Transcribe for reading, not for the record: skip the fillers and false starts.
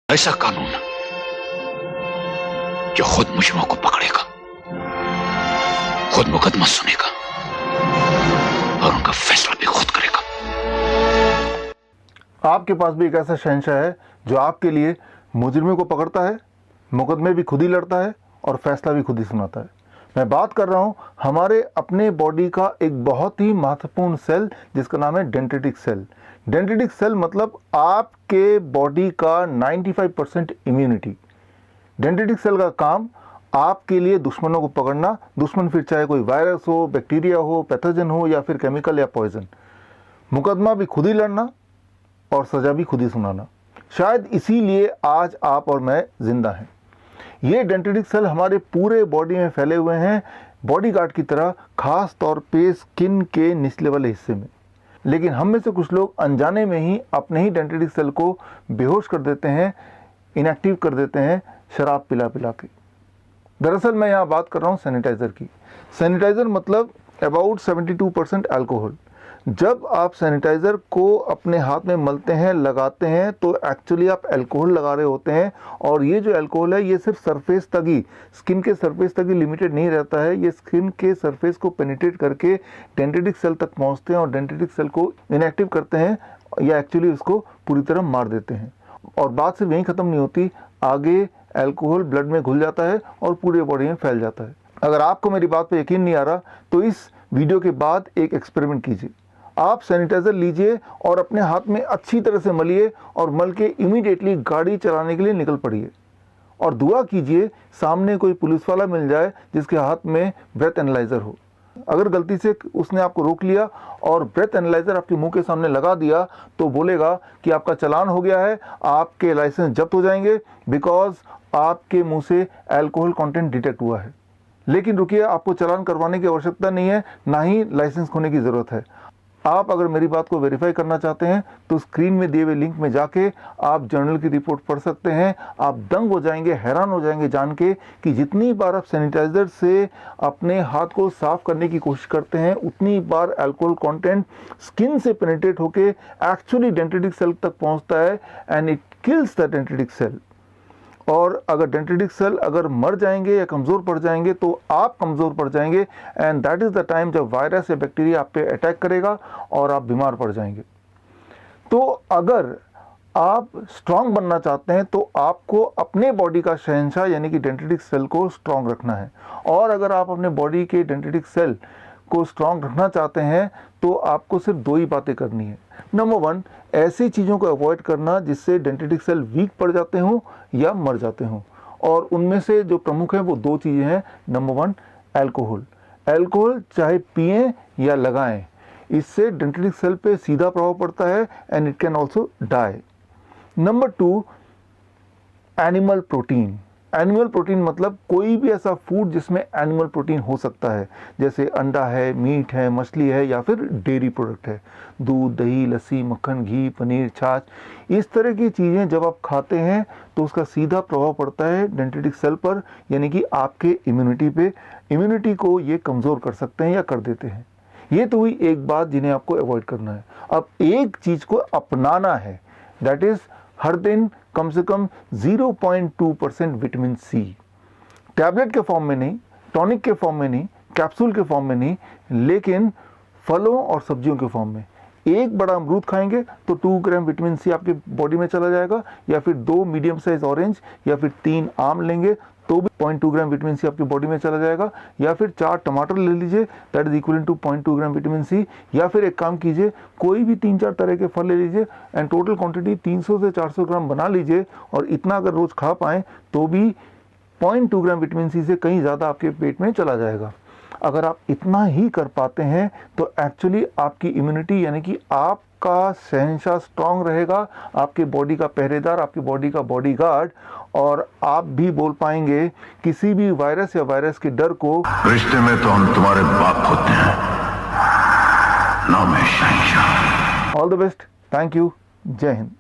ऐसा कानून जो खुद मुजरिमों को पकड़ेगा, खुद मुकदमा सुनेगा और उनका फैसला भी खुद करेगा। आपके पास भी एक ऐसा शहंशाह है जो आपके लिए मुजरिमों को पकड़ता है, मुकदमे भी खुद ही लड़ता है और फैसला भी खुद ही सुनाता है। मैं बात कर रहा हूं हमारे अपने बॉडी का एक बहुत ही महत्वपूर्ण सेल जिसका नाम है डेंड्रिटिक सेल। डेंड्रिटिक सेल मतलब आपके बॉडी का 95% इम्यूनिटी। डेंड्रिटिक सेल का काम आपके लिए दुश्मनों को पकड़ना, दुश्मन फिर चाहे कोई वायरस हो, बैक्टीरिया हो, पैथोजन हो या फिर केमिकल या पॉइजन। मुकदमा भी खुद ही लड़ना और सजा भी खुद ही सुनाना। शायद इसीलिए आज आप और मैं जिंदा हैं। ये डेंड्रिटिक सेल हमारे पूरे बॉडी में फैले हुए हैं, बॉडीगार्ड की तरह, खास तौर पे स्किन के निचले वाले हिस्से में। लेकिन हम में से कुछ लोग अनजाने में ही अपने ही डेंड्रिटिक सेल को बेहोश कर देते हैं, इनएक्टिव कर देते हैं शराब पिला पिला के। दरअसल मैं यहाँ बात कर रहा हूँ सैनिटाइज़र की। सैनिटाइज़र मतलब अबाउट 72% अल्कोहल। जब आप सैनिटाइज़र को अपने हाथ में मलते हैं, लगाते हैं, तो एक्चुअली आप अल्कोहल लगा रहे होते हैं। और ये जो अल्कोहल है ये सिर्फ सरफेस तक ही, स्किन के सरफेस तक ही लिमिटेड नहीं रहता है। ये स्किन के सरफेस को पेनिट्रेट करके डेंड्रिटिक सेल तक पहुंचते हैं और डेंड्रिटिक सेल को इनएक्टिव करते हैं या एक्चुअली उसको पूरी तरह मार देते हैं। और बात सिर्फ यहीं ख़त्म नहीं होती, आगे अल्कोहल ब्लड में घुल जाता है और पूरे बॉडी में फैल जाता है। अगर आपको मेरी बात पे यकीन नहीं आ रहा तो इस वीडियो के बाद एक एक्सपेरिमेंट कीजिए। आप सैनिटाइज़र लीजिए और अपने हाथ में अच्छी तरह से मलिए और मल के इमीडिएटली गाड़ी चलाने के लिए निकल पड़िए। और दुआ कीजिए सामने कोई पुलिस वाला मिल जाए जिसके हाथ में ब्रेथ एनालाइज़र हो। अगर गलती से उसने आपको रोक लिया और ब्रेथ एनालाइज़र आपके मुंह के सामने लगा दिया तो बोलेगा कि आपका चालान हो गया है, आपके लाइसेंस जब्त हो जाएंगे बिकॉज आपके मुंह से अल्कोहल कंटेंट डिटेक्ट हुआ है। लेकिन रुकिए, आपको चालान करवाने की आवश्यकता नहीं है, ना ही लाइसेंस खोने की ज़रूरत है। आप अगर मेरी बात को वेरीफाई करना चाहते हैं तो स्क्रीन में दिए हुए लिंक में जाके आप जर्नल की रिपोर्ट पढ़ सकते हैं। आप दंग हो जाएंगे, हैरान हो जाएंगे जान के कि जितनी बार आप सैनिटाइज़र से अपने हाथ को साफ करने की कोशिश करते हैं उतनी बार अल्कोहल कंटेंट स्किन से पेनिट्रेट होके एक्चुअली डेंड्रिटिक सेल तक पहुंचता है and it kills the dendritic cell. और अगर डेंड्रिटिक सेल अगर मर जाएंगे या कमज़ोर पड़ जाएंगे तो आप कमज़ोर पड़ जाएंगे and that is the time जब वायरस या बैक्टीरिया आप पे अटैक करेगा और आप बीमार पड़ जाएंगे। तो अगर आप स्ट्रांग बनना चाहते हैं तो आपको अपने बॉडी का शहंशाह यानी कि डेंड्रिटिक सेल को स्ट्रांग रखना है। और अगर आप अपने बॉडी के डेंड्रिटिक सेल को स्ट्रांग रखना चाहते हैं तो आपको सिर्फ दो ही बातें करनी है। नंबर 1, ऐसी चीज़ों को अवॉइड करना जिससे डेंड्रिटिक सेल वीक पड़ जाते हों या मर जाते हों। और उनमें से जो प्रमुख हैं वो दो चीज़ें हैं। Number 1, alcohol. अल्कोहल चाहे पिएं या लगाएं, इससे डेंड्रिटिक सेल पे सीधा प्रभाव पड़ता है and it can also die. Number 2, animal protein. Animal protein मतलब कोई भी ऐसा फूड जिसमें एनिमल प्रोटीन हो सकता है, जैसे अंडा है, मीट है, मछली है या फिर डेयरी प्रोडक्ट है, दूध, दही, लस्सी, मक्खन, घी, पनीर, छाछ। इस तरह की चीज़ें जब आप खाते हैं तो उसका सीधा प्रभाव पड़ता है डेंड्रिटिक सेल पर, यानी कि आपके इम्यूनिटी पे। इम्यूनिटी को ये कमज़ोर कर सकते हैं या कर देते हैं। ये तो हुई एक बात जिन्हें आपको अवॉइड करना है। अब एक चीज़ को अपनाना है, दैट इज़ हर दिन कम से कम 0.2% विटामिन सी, टैबलेट के फॉर्म में नहीं, टॉनिक के फॉर्म में नहीं, कैप्सूल के फॉर्म में नहीं, लेकिन फलों और सब्जियों के फॉर्म में। एक बड़ा अमरूद खाएंगे तो 2 ग्राम विटामिन सी आपके बॉडी में चला जाएगा, या फिर 2 मीडियम साइज ऑरेंज या फिर 3 आम लेंगे तो भी 0.2 ग्राम विटामिन सी आपकी बॉडी में चला जाएगा, या फिर 4 टमाटर ले लीजिए, that is equal to 0.2 gram vitamin C. या फिर एक काम कीजिए, कोई भी 3-4 तरह के फल ले लीजिए एंड टोटल क्वांटिटी 300 से 400 ग्राम बना लीजिए। और इतना अगर रोज़ खा पाएँ तो भी 0.2 ग्राम विटामिन सी से कहीं ज़्यादा आपके पेट में चला जाएगा। अगर आप इतना ही कर पाते हैं तो एक्चुअली आपकी इम्यूनिटी यानी कि आपका शहंशाह स्ट्रांग रहेगा, आपके बॉडी का पहरेदार, आपकी बॉडी का बॉडीगार्ड। और आप भी बोल पाएंगे किसी भी वायरस या वायरस के डर को, रिश्ते में तो हम तुम्हारे बाप होते हैं, नाम है शहंशाह। All the best, thank you, जय हिंद।